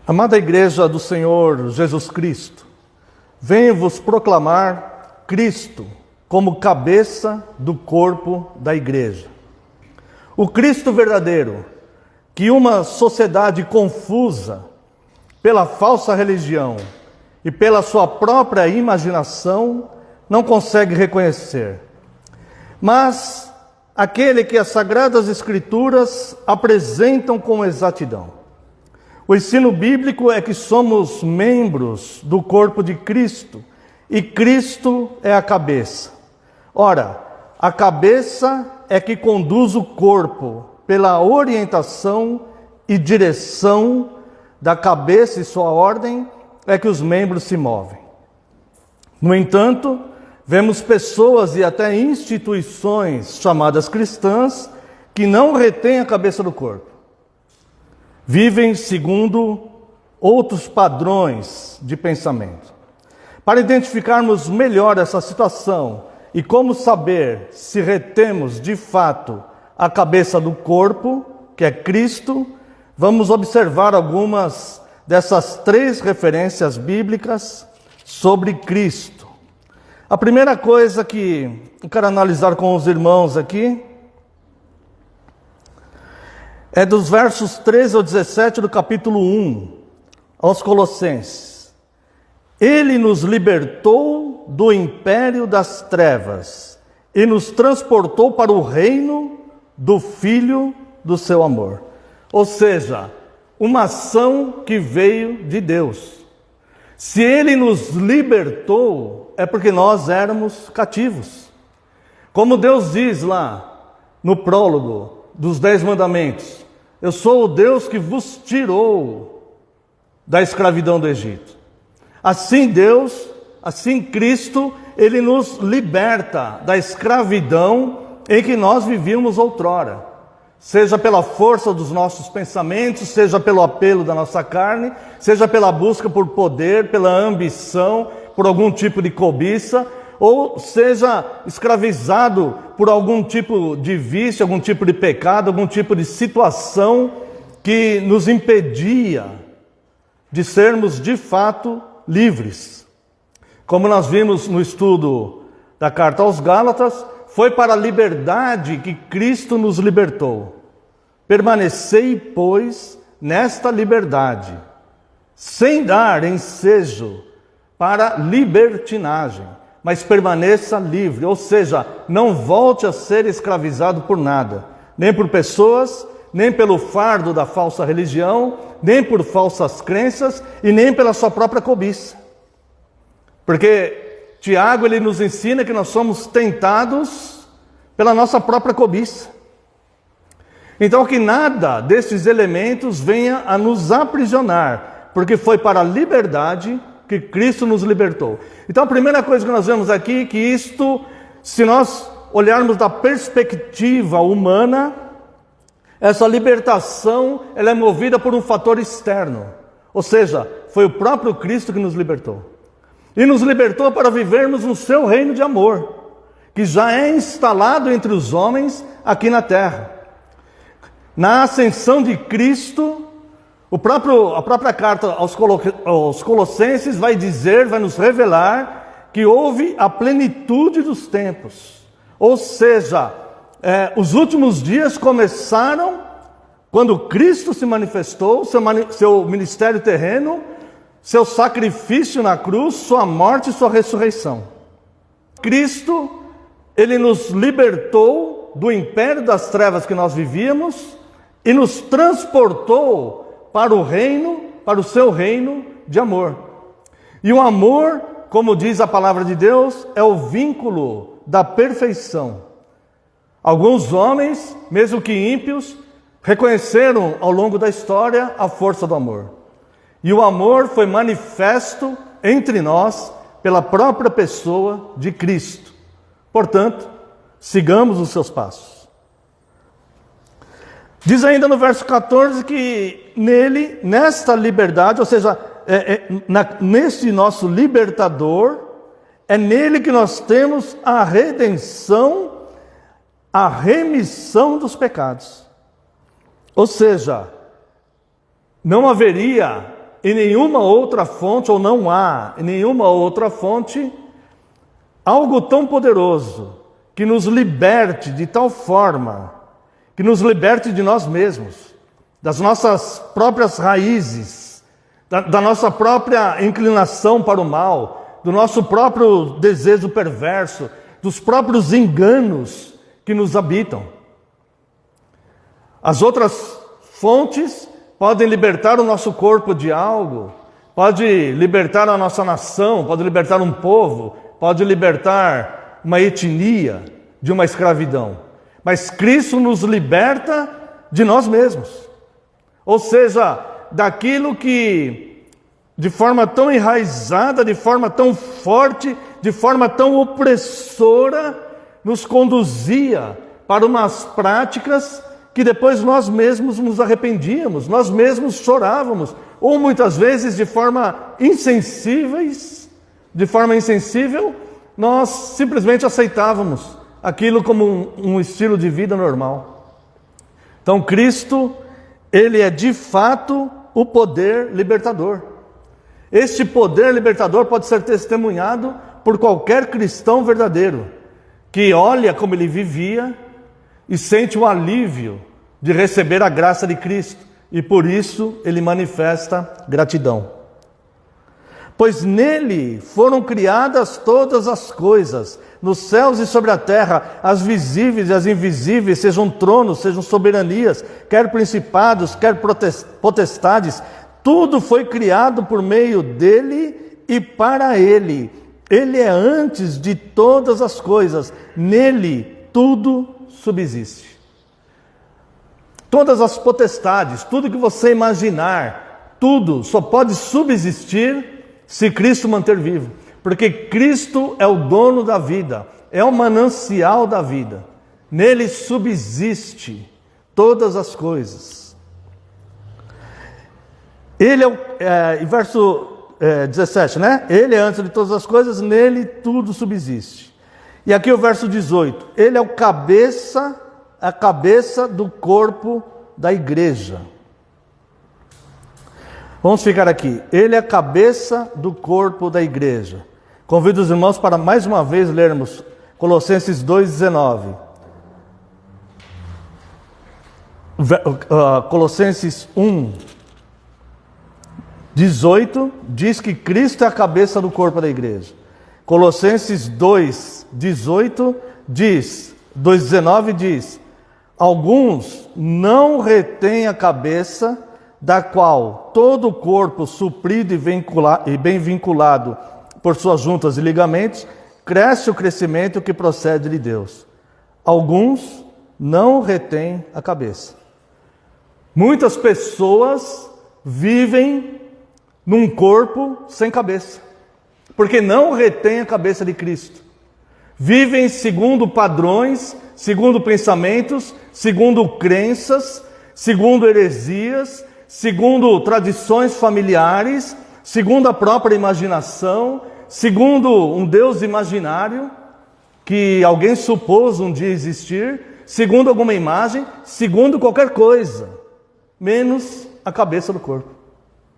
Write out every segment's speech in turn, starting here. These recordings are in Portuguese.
Amada Igreja do Senhor Jesus Cristo, venho-vos proclamar Cristo como cabeça do corpo da Igreja. O Cristo verdadeiro, que uma sociedade confusa pela falsa religião e pela sua própria imaginação não consegue reconhecer. Mas aquele que as Sagradas Escrituras apresentam com exatidão. O ensino bíblico é que somos membros do corpo de Cristo e Cristo é a cabeça. Ora, a cabeça é que conduz o corpo pela orientação e direção da cabeça e sua ordem é que os membros se movem. No entanto, vemos pessoas e até instituições chamadas cristãs que não retêm a cabeça do corpo. Vivem segundo outros padrões de pensamento. Para identificarmos melhor essa situação e como saber se retemos de fato a cabeça do corpo, que é Cristo, vamos observar algumas dessas 3 referências bíblicas sobre Cristo. A primeira coisa que eu quero analisar com os irmãos aqui é dos versos 13 ao 17 do capítulo 1, aos Colossenses. Ele nos libertou do império das trevas e nos transportou para o reino do Filho do seu amor. Ou seja, uma ação que veio de Deus. Se Ele nos libertou, é porque nós éramos cativos. Como Deus diz lá no prólogo dos 10 mandamentos: eu sou o Deus que vos tirou da escravidão do Egito. Assim Deus, assim Cristo, Ele nos liberta da escravidão em que nós vivíamos outrora. Seja pela força dos nossos pensamentos, seja pelo apelo da nossa carne, seja pela busca por poder, pela ambição, por algum tipo de cobiça, ou seja escravizado por algum tipo de vício, algum tipo de pecado, algum tipo de situação que nos impedia de sermos de fato livres. Como nós vimos no estudo da carta aos Gálatas, foi para a liberdade que Cristo nos libertou. Permanecei, pois, nesta liberdade, sem dar ensejo para libertinagem, mas permaneça livre, ou seja, não volte a ser escravizado por nada, nem por pessoas, nem pelo fardo da falsa religião, nem por falsas crenças e nem pela sua própria cobiça. Porque Tiago, ele nos ensina que nós somos tentados pela nossa própria cobiça. Então que nada desses elementos venha a nos aprisionar, porque foi para a liberdade que Cristo nos libertou. Então a primeira coisa que nós vemos aqui é que isto, se nós olharmos da perspectiva humana, essa libertação ela é movida por um fator externo. Ou seja, foi o próprio Cristo que nos libertou. E nos libertou para vivermos no seu reino de amor, que já é instalado entre os homens aqui na terra. Na ascensão de Cristo, a própria carta aos Colossenses vai dizer, vai nos revelar que houve a plenitude dos tempos. Ou seja, os últimos dias começaram quando Cristo se manifestou, seu ministério terreno, seu sacrifício na cruz, sua morte e sua ressurreição. Cristo, Ele nos libertou do império das trevas que nós vivíamos e nos transportou para o reino, para o seu reino de amor. E o amor, como diz a palavra de Deus, é o vínculo da perfeição. Alguns homens, mesmo que ímpios, reconheceram ao longo da história a força do amor. E o amor foi manifesto entre nós pela própria pessoa de Cristo. Portanto, sigamos os seus passos. Diz ainda no verso 14 que nele, nesta liberdade, ou seja, neste nosso libertador, é nele que nós temos a redenção, a remissão dos pecados. Ou seja, não haveria em nenhuma outra fonte, ou não há em nenhuma outra fonte, algo tão poderoso que nos liberte de tal forma, que nos liberte de nós mesmos, das nossas próprias raízes, da nossa própria inclinação para o mal, do nosso próprio desejo perverso, dos próprios enganos que nos habitam. As outras fontes podem libertar o nosso corpo de algo, pode libertar a nossa nação, pode libertar um povo, pode libertar uma etnia de uma escravidão. Mas Cristo nos liberta de nós mesmos. Ou seja, daquilo que de forma tão enraizada, de forma tão forte, de forma tão opressora, nos conduzia para umas práticas que depois nós mesmos nos arrependíamos, nós mesmos chorávamos, ou muitas vezes de forma insensível, nós simplesmente aceitávamos aquilo como um estilo de vida normal. Então Cristo, Ele é de fato o poder libertador. Este poder libertador pode ser testemunhado por qualquer cristão verdadeiro, que olha como ele vivia e sente o alívio de receber a graça de Cristo, e por isso ele manifesta gratidão. Pois nele foram criadas todas as coisas, nos céus e sobre a terra, as visíveis e as invisíveis, sejam tronos, sejam soberanias, quer principados, quer potestades, tudo foi criado por meio dele e para ele. Ele é antes de todas as coisas, nele tudo subsiste. Todas as potestades, tudo que você imaginar, tudo só pode subsistir se Cristo manter vivo. Porque Cristo é o dono da vida, é o manancial da vida. Nele subsiste todas as coisas. Ele é verso 17, né? Ele é antes de todas as coisas, nele tudo subsiste. E aqui o verso 18, ele é a cabeça do corpo da igreja. Vamos ficar aqui. Ele é a cabeça do corpo da igreja. Convido os irmãos para mais uma vez lermos Colossenses 2,19. Colossenses 1,18 diz que Cristo é a cabeça do corpo da igreja. Colossenses 2,18 diz, 2,19 diz: alguns não retêm a cabeça, da qual todo o corpo suprido e bem vinculado por suas juntas e ligamentos, cresce o crescimento que procede de Deus. Alguns não retêm a cabeça. Muitas pessoas vivem num corpo sem cabeça, porque não retêm a cabeça de Cristo. Vivem segundo padrões, segundo pensamentos, segundo crenças, segundo heresias, segundo tradições familiares, segundo a própria imaginação, segundo um Deus imaginário que alguém supôs um dia existir, segundo alguma imagem, segundo qualquer coisa, menos a cabeça do corpo,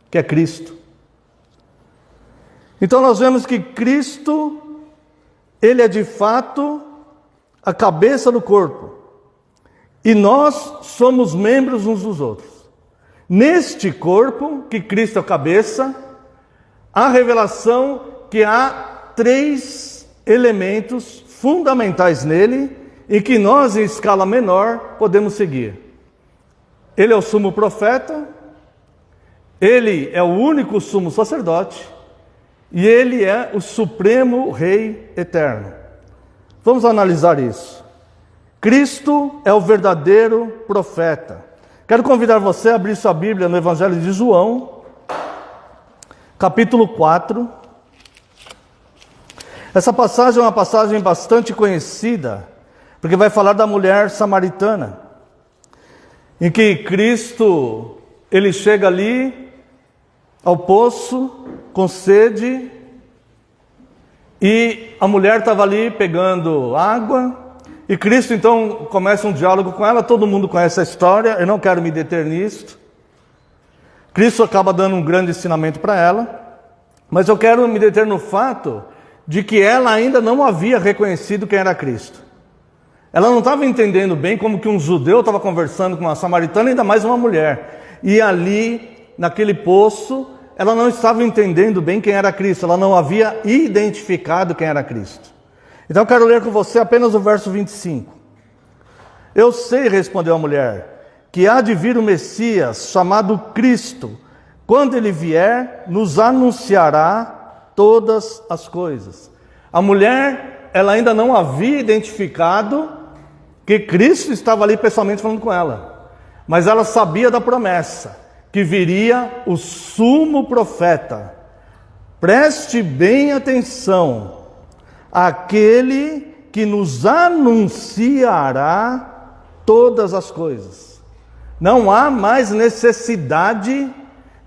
que é Cristo. Então nós vemos que Cristo, Ele é de fato a cabeça do corpo, e nós somos membros uns dos outros. Neste corpo, que Cristo é a cabeça, há revelação que há 3 elementos fundamentais nele, e que nós, em escala menor, podemos seguir. Ele é o sumo profeta, ele é o único sumo sacerdote, e ele é o supremo Rei eterno. Vamos analisar isso. Cristo é o verdadeiro profeta. Quero convidar você a abrir sua Bíblia no Evangelho de João, capítulo 4. Essa passagem é uma passagem bastante conhecida, porque vai falar da mulher samaritana, em que Cristo, ele chega ali ao poço com sede, e a mulher estava ali pegando água, e Cristo então começa um diálogo com ela. Todo mundo conhece a história, eu não quero me deter nisto. Cristo acaba dando um grande ensinamento para ela, mas eu quero me deter no fato de que ela ainda não havia reconhecido quem era Cristo. Ela não estava entendendo bem como que um judeu estava conversando com uma samaritana, ainda mais uma mulher. E ali, naquele poço, ela não estava entendendo bem quem era Cristo, ela não havia identificado quem era Cristo. Então eu quero ler com você apenas o verso 25. Eu sei, respondeu a mulher, que há de vir o Messias, chamado Cristo. Quando ele vier, nos anunciará todas as coisas. A mulher, ela ainda não havia identificado que Cristo estava ali pessoalmente falando com ela. Mas ela sabia da promessa, que viria o sumo profeta. Preste bem atenção, aquele que nos anunciará todas as coisas. Não há mais necessidade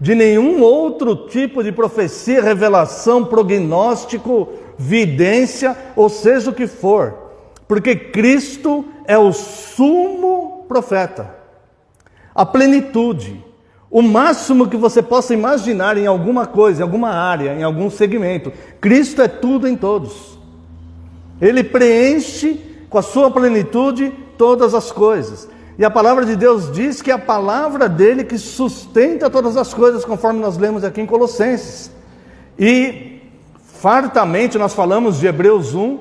de nenhum outro tipo de profecia, revelação, prognóstico, vidência, ou seja o que for, porque Cristo é o sumo profeta, a plenitude, o máximo que você possa imaginar em alguma coisa, em alguma área, em algum segmento. Cristo é tudo em todos. Ele preenche com a sua plenitude todas as coisas. E a palavra de Deus diz que é a palavra dele que sustenta todas as coisas, conforme nós lemos aqui em Colossenses. E fartamente nós falamos de Hebreus 1,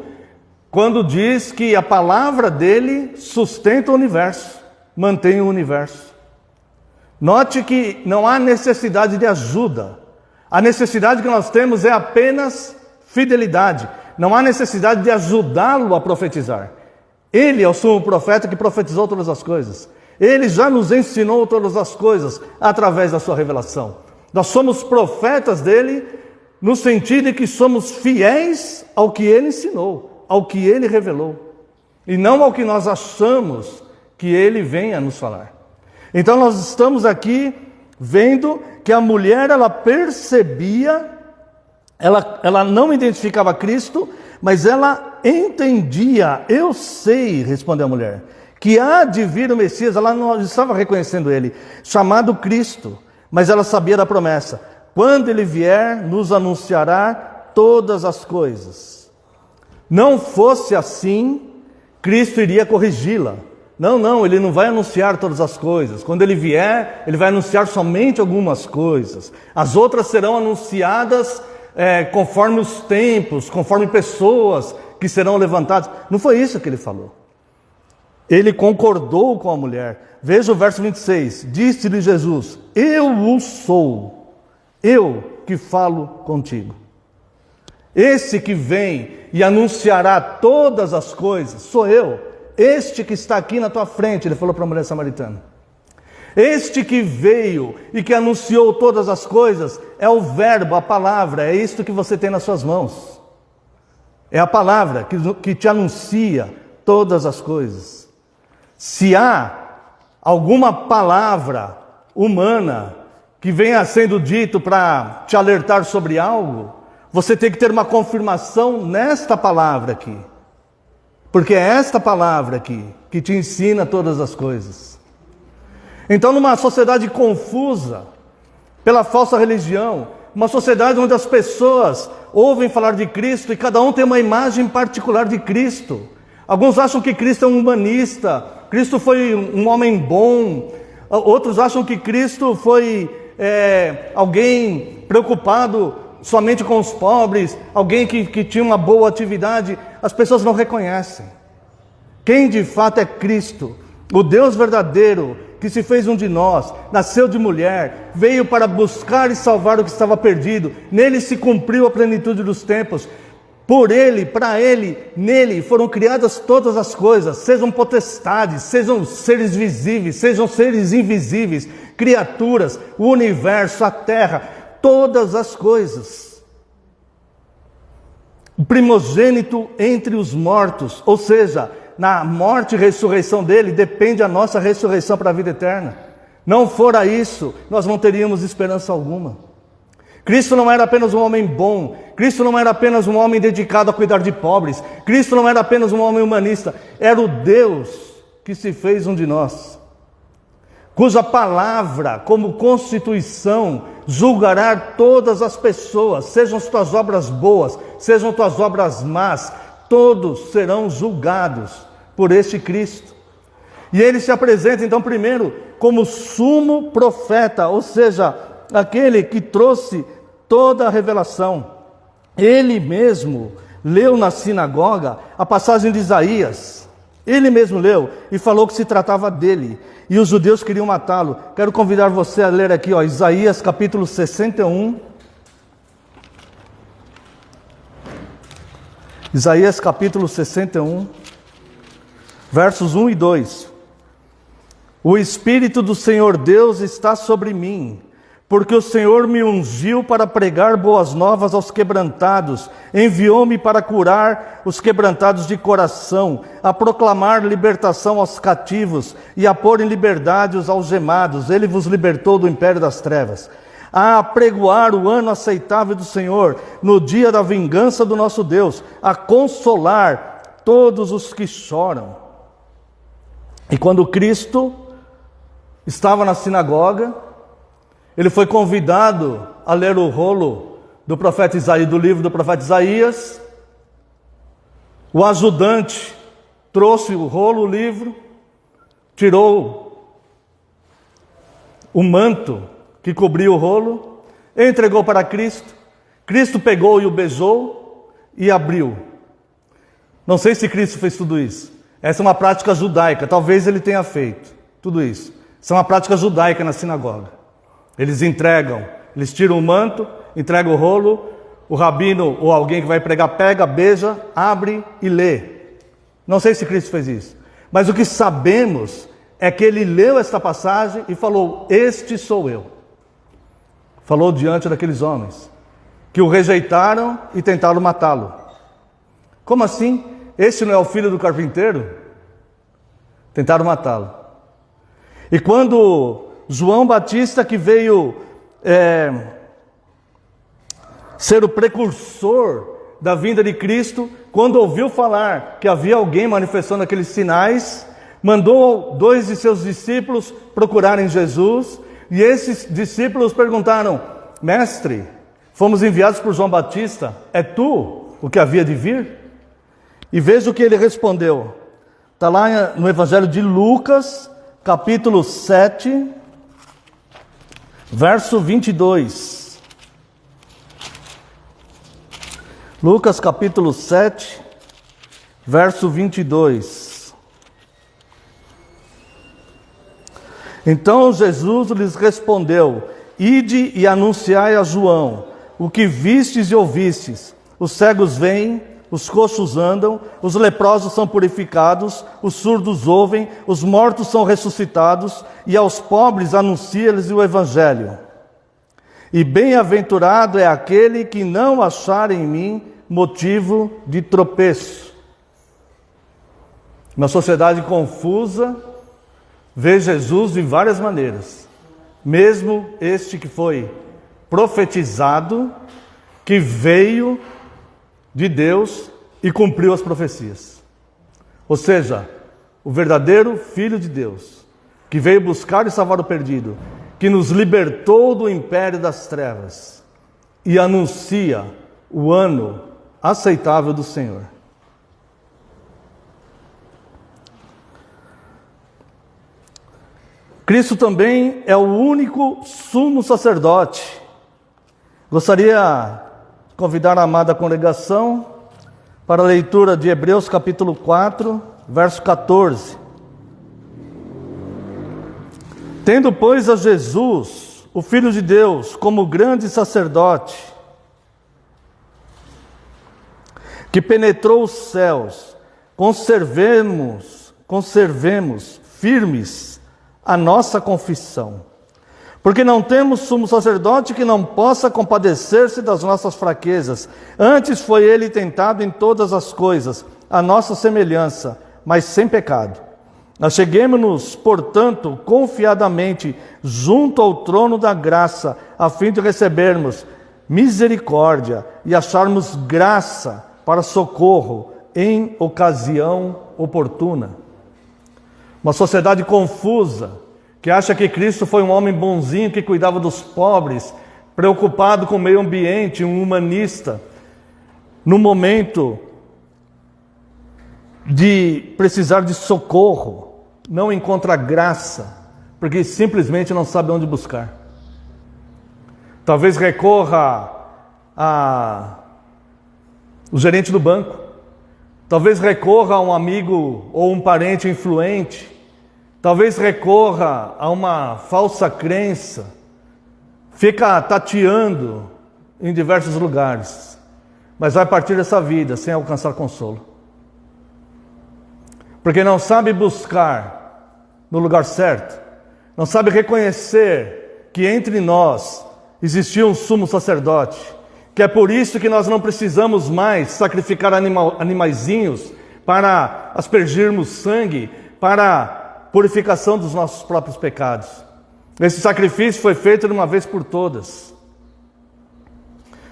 quando diz que a palavra dele sustenta o universo, mantém o universo. Note que não há necessidade de ajuda. A necessidade que nós temos é apenas fidelidade. Não há necessidade de ajudá-lo a profetizar. Ele é o sumo profeta que profetizou todas as coisas. Ele já nos ensinou todas as coisas através da sua revelação. Nós somos profetas dele no sentido de que somos fiéis ao que ele ensinou, ao que ele revelou, e não ao que nós achamos que ele venha nos falar. Então nós estamos aqui vendo que a mulher, ela percebia, ela não identificava Cristo, mas ela entendia. Eu sei, respondeu a mulher, que há de vir o Messias. Ela não estava reconhecendo ele, chamado Cristo, mas ela sabia da promessa. Quando ele vier, nos anunciará todas as coisas. Não fosse assim, Cristo iria corrigi-la. Não, ele não vai anunciar todas as coisas. Quando ele vier, ele vai anunciar somente algumas coisas. As outras serão anunciadas conforme os tempos, conforme pessoas que serão levantadas. Não foi isso que ele falou. Ele concordou com a mulher. Veja o verso 26. Disse-lhe Jesus: eu o sou, eu que falo contigo. Esse que vem e anunciará todas as coisas, sou eu. Este que está aqui na tua frente, ele falou para a mulher samaritana. Este que veio e que anunciou todas as coisas é o verbo, a palavra, é isto que você tem nas suas mãos. É a palavra que te anuncia todas as coisas. Se há alguma palavra humana que venha sendo dito para te alertar sobre algo, você tem que ter uma confirmação nesta palavra aqui. Porque é esta palavra aqui que te ensina todas as coisas. Então, numa sociedade confusa pela falsa religião, uma sociedade onde as pessoas ouvem falar de Cristo e cada um tem uma imagem particular de Cristo. Alguns acham que Cristo é um humanista, Cristo foi um homem bom. Outros acham que Cristo foi alguém preocupado somente com os pobres, alguém que tinha uma boa atividade. As pessoas não reconhecem quem de fato é Cristo, o Deus verdadeiro, que se fez um de nós, nasceu de mulher, veio para buscar e salvar o que estava perdido. Nele se cumpriu a plenitude dos tempos. Por ele, para ele, nele foram criadas todas as coisas, sejam potestades, sejam seres visíveis, sejam seres invisíveis, criaturas, o universo, a terra, todas as coisas. O primogênito entre os mortos, ou seja, na morte e ressurreição dele, depende a nossa ressurreição para a vida eterna. Não fora isso, nós não teríamos esperança alguma. Cristo não era apenas um homem bom, Cristo não era apenas um homem dedicado a cuidar de pobres, Cristo não era apenas um homem humanista, era o Deus que se fez um de nós. cuja palavra, como constituição, julgará todas as pessoas, sejam as tuas obras boas, sejam as tuas obras más, todos serão julgados por este Cristo. E ele se apresenta então primeiro como sumo profeta, ou seja, aquele que trouxe toda a revelação. Ele mesmo leu na sinagoga a passagem de Isaías. Ele mesmo leu e falou que se tratava dele. E os judeus queriam matá-lo. Quero convidar você a ler aqui, Isaías capítulo 61. Isaías capítulo 61, versos 1 e 2. O Espírito do Senhor Deus está sobre mim, porque o Senhor me ungiu para pregar boas novas aos quebrantados, enviou-me para curar os quebrantados de coração, a proclamar libertação aos cativos e a pôr em liberdade os algemados. Ele vos libertou do império das trevas, a apregoar o ano aceitável do Senhor, no dia da vingança do nosso Deus, a consolar todos os que choram. E quando Cristo estava na sinagoga, ele foi convidado a ler o rolo do profeta Isaías, do livro do profeta Isaías. O ajudante trouxe o rolo, o livro, tirou o manto que cobria o rolo, entregou para Cristo. Cristo pegou e o beijou e abriu. Não sei se Cristo fez tudo isso. Essa é uma prática judaica, talvez ele tenha feito tudo isso. Isso é uma prática judaica na sinagoga. Eles entregam, eles tiram o manto, entregam o rolo, o rabino ou alguém que vai pregar pega, beija, abre e lê. Não sei se Cristo fez isso, mas o que sabemos é que ele leu esta passagem e falou: este sou eu. Falou diante daqueles homens que o rejeitaram e tentaram matá-lo. Como assim? Este não é o filho do carpinteiro? Tentaram matá-lo. E quando João Batista, que veio ser o precursor da vinda de Cristo, quando ouviu falar que havia alguém manifestando aqueles sinais, mandou 2 de seus discípulos procurarem Jesus, e esses discípulos perguntaram: mestre, fomos enviados por João Batista, é tu o que havia de vir? E veja o que ele respondeu. Está lá no Evangelho de Lucas, capítulo 7, verso 22. Lucas capítulo 7, verso 22. Então Jesus lhes respondeu: ide e anunciai a João o que vistes e ouvistes. Os cegos veem, os coxos andam, os leprosos são purificados, os surdos ouvem, os mortos são ressuscitados, e aos pobres anuncia-lhes o Evangelho. E bem-aventurado é aquele que não achar em mim motivo de tropeço. Uma sociedade confusa vê Jesus de várias maneiras. Mesmo este que foi profetizado, que veio de Deus e cumpriu as profecias. Ou seja, o verdadeiro Filho de Deus, que veio buscar e salvar o perdido, que nos libertou do império das trevas e anuncia o ano aceitável do Senhor. Cristo também é o único sumo sacerdote. Gostaria de convidar a amada congregação para a leitura de Hebreus capítulo 4, verso 14. Tendo, pois, a Jesus, o Filho de Deus, como grande sacerdote, que penetrou os céus, conservemos firmes a nossa confissão. Porque não temos sumo sacerdote que não possa compadecer-se das nossas fraquezas. Antes foi ele tentado em todas as coisas, a nossa semelhança, mas sem pecado. Acheguemo-nos, portanto, confiadamente junto ao trono da graça, a fim de recebermos misericórdia e acharmos graça para socorro em ocasião oportuna. Uma sociedade confusa que acha que Cristo foi um homem bonzinho que cuidava dos pobres, preocupado com o meio ambiente, um humanista, no momento de precisar de socorro, não encontra graça, porque simplesmente não sabe onde buscar. Talvez recorra o gerente do banco, talvez recorra a um amigo ou um parente influente, talvez recorra a uma falsa crença, fica tateando em diversos lugares, mas vai partir dessa vida sem alcançar consolo. Porque não sabe buscar no lugar certo, não sabe reconhecer que entre nós existia um sumo sacerdote, que é por isso que nós não precisamos mais sacrificar animaizinhos para aspergirmos sangue, para purificação dos nossos próprios pecados. Esse sacrifício foi feito de uma vez por todas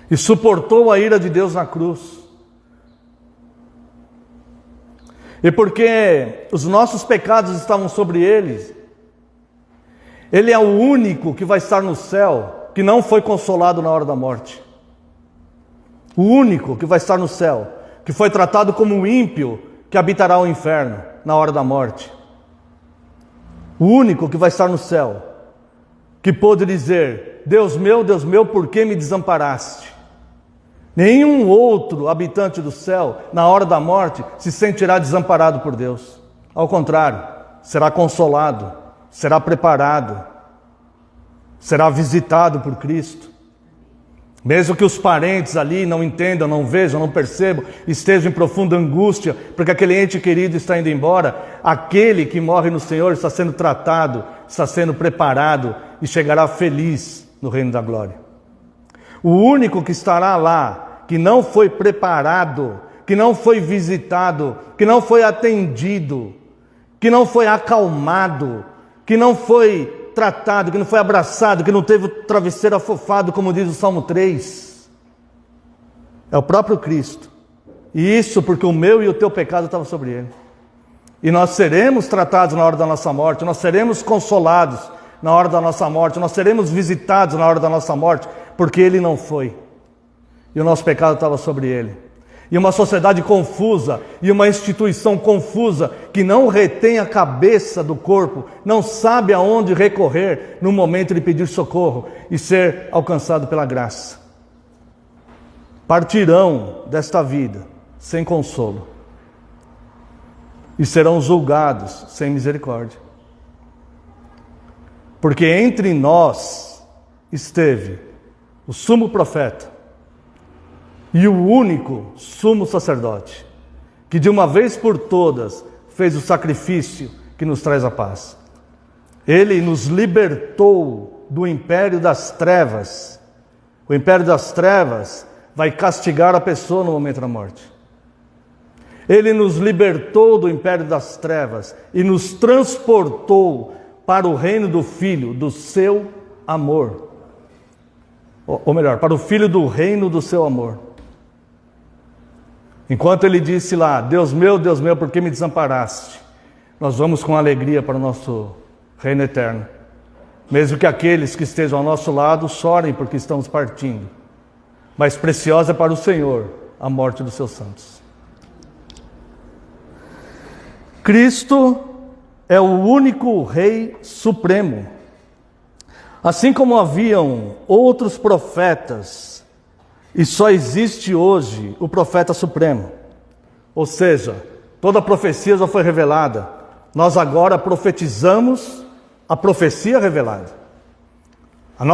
e suportou a ira de Deus na cruz. E porque os nossos pecados estavam sobre ele, ele é o único que vai estar no céu, que não foi consolado na hora da morte. O único que vai estar no céu, que foi tratado como um ímpio, que habitará o inferno na hora da morte. O único que vai estar no céu, que pôde dizer: Deus meu, por que me desamparaste? Nenhum outro habitante do céu, na hora da morte, se sentirá desamparado por Deus. Ao contrário, será consolado, será preparado, será visitado por Cristo. Mesmo que os parentes ali não entendam, não vejam, não percebam, estejam em profunda angústia, porque aquele ente querido está indo embora, aquele que morre no Senhor está sendo tratado, está sendo preparado e chegará feliz no reino da glória. O único que estará lá, que não foi preparado, que não foi visitado, que não foi atendido, que não foi acalmado, que não foi tratado, que não foi abraçado, que não teve o travesseiro afofado, como diz o Salmo 3, é o próprio Cristo. E isso porque o meu e o teu pecado estavam sobre ele. E nós seremos tratados na hora da nossa morte, nós seremos consolados na hora da nossa morte, nós seremos visitados na hora da nossa morte, porque ele não foi. E o nosso pecado estava sobre ele. E uma sociedade confusa, e uma instituição confusa, que não retém a cabeça do corpo, não sabe aonde recorrer no momento de pedir socorro e ser alcançado pela graça. Partirão desta vida sem consolo e serão julgados sem misericórdia. Porque entre nós esteve o sumo profeta e o único sumo sacerdote, que de uma vez por todas fez o sacrifício que nos traz a paz. Ele nos libertou do império das trevas. O império das trevas vai castigar a pessoa no momento da morte. Ele nos libertou do império das trevas e nos transportou para o reino do Filho, do seu amor. Ou melhor, para o Filho do reino do seu amor. Enquanto ele disse lá: Deus meu, por que me desamparaste? Nós vamos com alegria para o nosso reino eterno. Mesmo que aqueles que estejam ao nosso lado chorem porque estamos partindo. Mas preciosa é para o Senhor a morte dos seus santos. Cristo é o único Rei Supremo. Assim como haviam outros profetas, e só existe hoje o profeta supremo. Ou seja, toda a profecia já foi revelada. Nós agora profetizamos a profecia revelada. A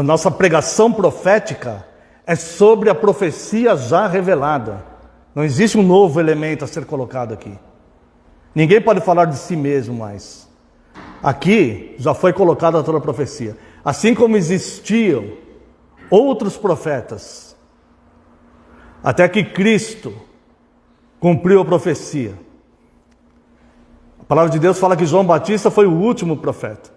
nossa pregação profética é sobre a profecia já revelada. Não existe um novo elemento a ser colocado aqui. Ninguém pode falar de si mesmo mais. Aqui já foi colocada toda a profecia. Assim como existiam outros profetas, até que Cristo cumpriu a profecia. A palavra de Deus fala que João Batista foi o último profeta.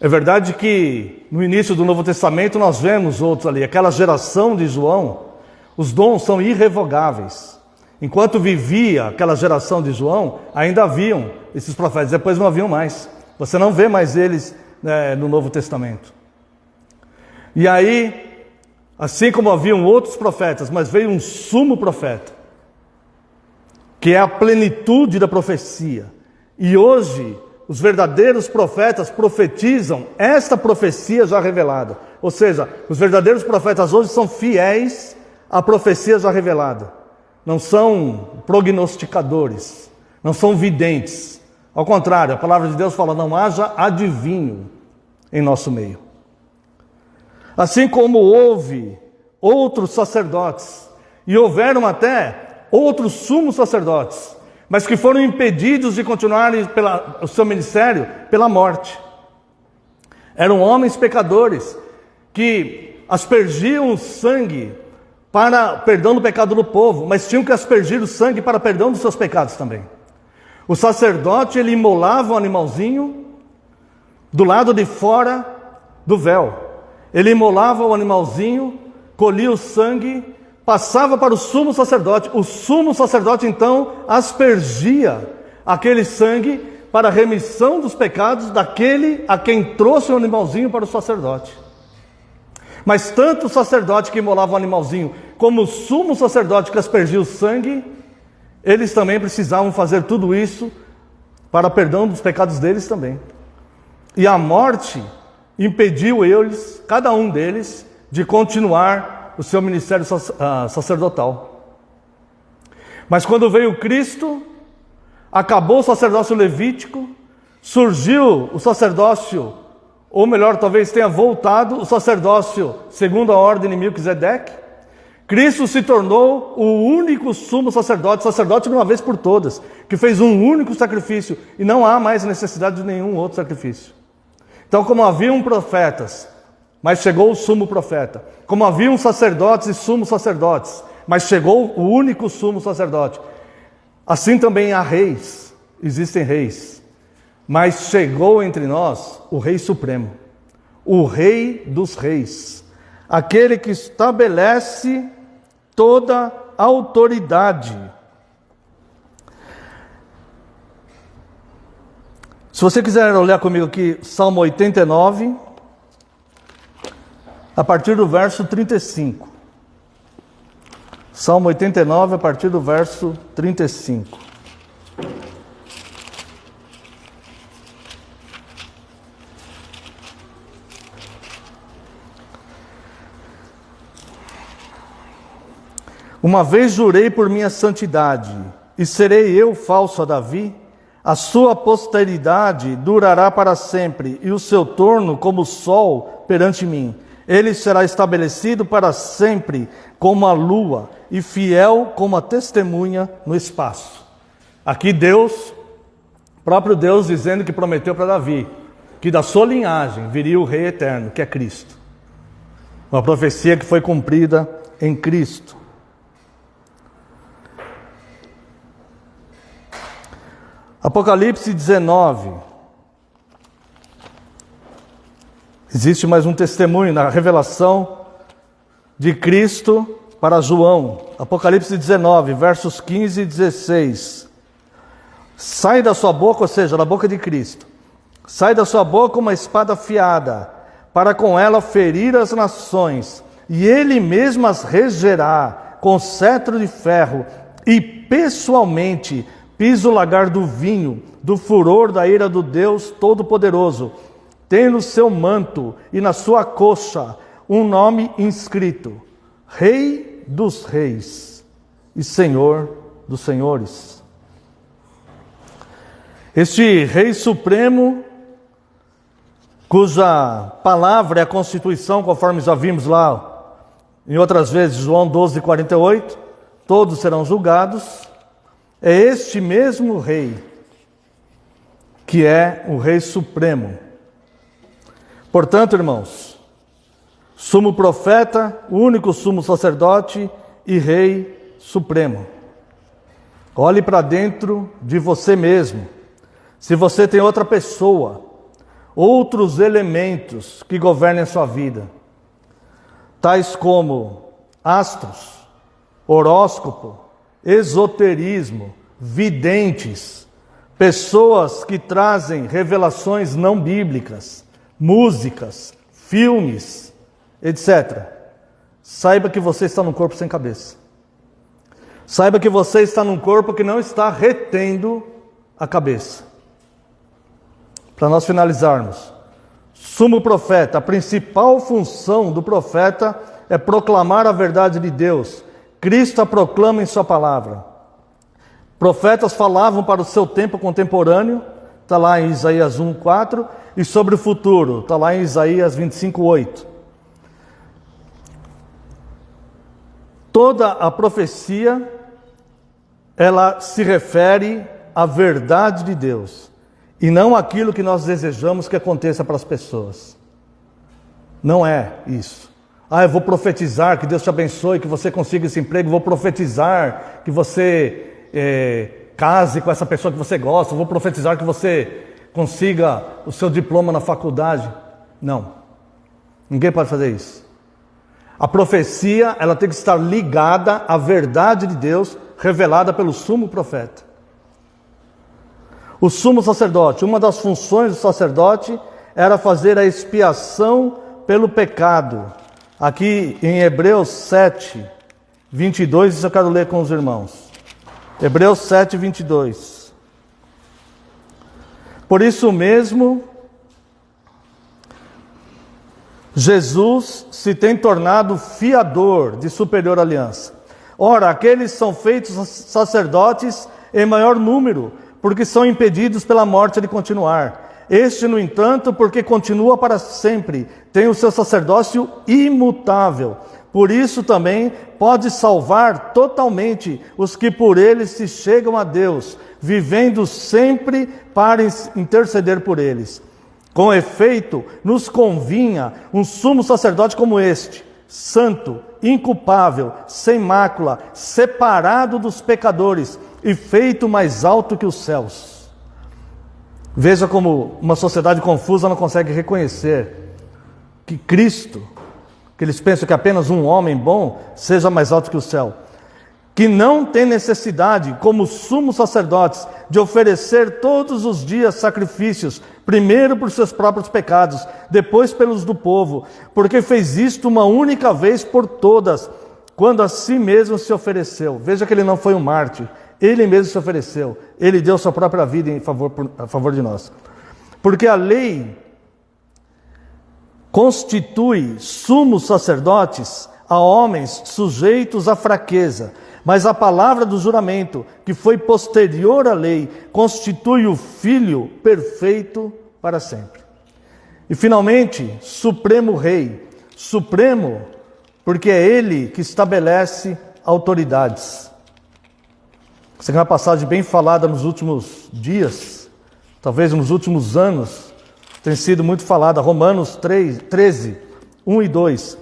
É verdade que no início do Novo Testamento nós vemos outros ali. Aquela geração de João, os dons são irrevogáveis. Enquanto vivia aquela geração de João, ainda haviam esses profetas, depois não haviam mais. Você não vê mais eles no Novo Testamento. E aí, assim como haviam outros profetas, mas veio um sumo profeta, que é a plenitude da profecia. E hoje, os verdadeiros profetas profetizam esta profecia já revelada. Ou seja, os verdadeiros profetas hoje são fiéis à profecia já revelada. Não são prognosticadores, não são videntes. Ao contrário, a palavra de Deus fala, não haja adivinho em nosso meio. Assim como houve outros sacerdotes, e houveram até outros sumos sacerdotes, mas que foram impedidos de continuarem o seu ministério pela morte. Eram homens pecadores que aspergiam o sangue para perdão do pecado do povo, mas tinham que aspergir o sangue para perdão dos seus pecados também. O sacerdote, ele imolava um animalzinho do lado de fora do véu. Ele imolava o animalzinho, colhia o sangue, passava para o sumo sacerdote. O sumo sacerdote, então, aspergia aquele sangue para a remissão dos pecados daquele a quem trouxe o animalzinho para o sacerdote. Mas tanto o sacerdote que imolava o animalzinho, como o sumo sacerdote que aspergia o sangue, eles também precisavam fazer tudo isso para perdão dos pecados deles também. E a morte impediu eles, cada um deles, de continuar o seu ministério sacerdotal. Mas quando veio Cristo, acabou o sacerdócio levítico, surgiu o sacerdócio, ou melhor, talvez tenha voltado o sacerdócio segundo a ordem de Melquisedeque. Cristo se tornou o único sumo sacerdote de uma vez por todas, que fez um único sacrifício, e não há mais necessidade de nenhum outro sacrifício. Então, como haviam profetas, mas chegou o sumo profeta, como haviam sacerdotes e sumos sacerdotes, mas chegou o único sumo sacerdote, assim também há reis, existem reis, mas chegou entre nós o Rei Supremo, o Rei dos Reis, aquele que estabelece toda a autoridade. Se você quiser olhar comigo aqui, Salmo 89, a partir do verso 35. Salmo 89, a partir do verso 35. Uma vez jurei por minha santidade, e serei eu falso a Davi? A sua posteridade durará para sempre, e o seu torno como o sol perante mim. Ele será estabelecido para sempre como a lua, e fiel como a testemunha no espaço. Aqui Deus, próprio Deus, dizendo que prometeu para Davi, que da sua linhagem viria o Rei eterno, que é Cristo. Uma profecia que foi cumprida em Cristo. Apocalipse 19. Existe mais um testemunho na revelação de Cristo para João. Apocalipse 19, versos 15 e 16. Sai da sua boca, ou seja, da boca de Cristo, sai da sua boca uma espada afiada, para com ela ferir as nações, e ele mesmo as regerá com cetro de ferro, e pessoalmente pisa o lagar do vinho, do furor da ira do Deus Todo-Poderoso. Tem no seu manto e na sua coxa um nome inscrito: Rei dos Reis e Senhor dos Senhores. Este Rei Supremo, cuja palavra é a Constituição, conforme já vimos lá em outras vezes, João 12:48, todos serão julgados. É este mesmo Rei, que é o Rei Supremo. Portanto, irmãos, sumo profeta, único sumo sacerdote e Rei Supremo. Olhe para dentro de você mesmo. Se você tem outra pessoa, outros elementos que governem a sua vida, tais como astros, horóscopo, esoterismo, videntes, pessoas que trazem revelações não bíblicas, músicas, filmes, etc. Saiba que você está num corpo sem cabeça. Saiba que você está num corpo que não está retendo a cabeça. Para nós finalizarmos, sumo profeta, a principal função do profeta é proclamar a verdade de Deus. Cristo a proclama em sua palavra. Profetas falavam para o seu tempo contemporâneo, está lá em Isaías 1:4, e sobre o futuro, está lá em Isaías 25:8. Toda a profecia, ela se refere à verdade de Deus, e não aquilo que nós desejamos que aconteça para as pessoas. Não é isso. Eu vou profetizar que Deus te abençoe, que você consiga esse emprego, vou profetizar que você case com essa pessoa que você gosta, vou profetizar que você consiga o seu diploma na faculdade. Não. Ninguém pode fazer isso. A profecia, ela tem que estar ligada à verdade de Deus, revelada pelo sumo profeta. O sumo sacerdote, uma das funções do sacerdote era fazer a expiação pelo pecado. Aqui em Hebreus 7:22, isso eu quero ler com os irmãos. Hebreus 7:22. Por isso mesmo, Jesus se tem tornado fiador de superior aliança. Ora, aqueles são feitos sacerdotes em maior número, porque são impedidos pela morte de continuar. Este, no entanto, porque continua para sempre, tem o seu sacerdócio imutável. Por isso também pode salvar totalmente os que por ele se chegam a Deus, vivendo sempre para interceder por eles. Com efeito, nos convinha um sumo sacerdote como este, santo, inculpável, sem mácula, separado dos pecadores e feito mais alto que os céus. Veja como uma sociedade confusa não consegue reconhecer que Cristo, que eles pensam que apenas um homem bom, seja mais alto que o céu. Que não tem necessidade, como sumos sacerdotes, de oferecer todos os dias sacrifícios, primeiro por seus próprios pecados, depois pelos do povo, porque fez isto uma única vez por todas, quando a si mesmo se ofereceu. Veja que ele não foi um mártir, ele mesmo se ofereceu, ele deu sua própria vida a favor de nós. Porque a lei constitui sumos sacerdotes a homens sujeitos à fraqueza, mas a palavra do juramento, que foi posterior à lei, constitui o Filho perfeito para sempre. E finalmente, Supremo Rei. Supremo, porque é Ele que estabelece autoridades. Essa é uma passagem bem falada nos últimos dias, talvez nos últimos anos, tem sido muito falada. Romanos 13, 1 e 2.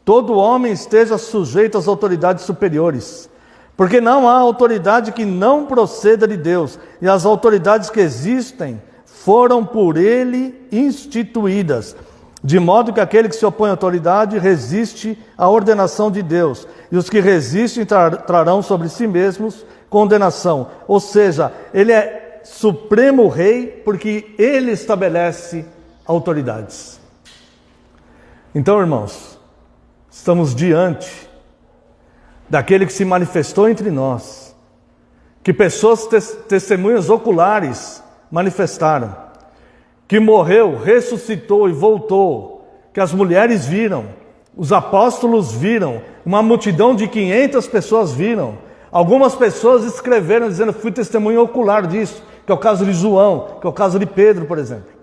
Todo homem esteja sujeito às autoridades superiores, porque não há autoridade que não proceda de Deus, e as autoridades que existem foram por Ele instituídas, de modo que aquele que se opõe à autoridade resiste à ordenação de Deus, e os que resistem trarão sobre si mesmos condenação. Ou seja, Ele é Supremo Rei, porque Ele estabelece autoridades. Então, irmãos, estamos diante daquele que se manifestou entre nós, que pessoas testemunhas oculares manifestaram, que morreu, ressuscitou e voltou, que as mulheres viram, os apóstolos viram, uma multidão de 500 pessoas viram, algumas pessoas escreveram dizendo: fui testemunho ocular disso, que é o caso de João, que é o caso de Pedro, por exemplo.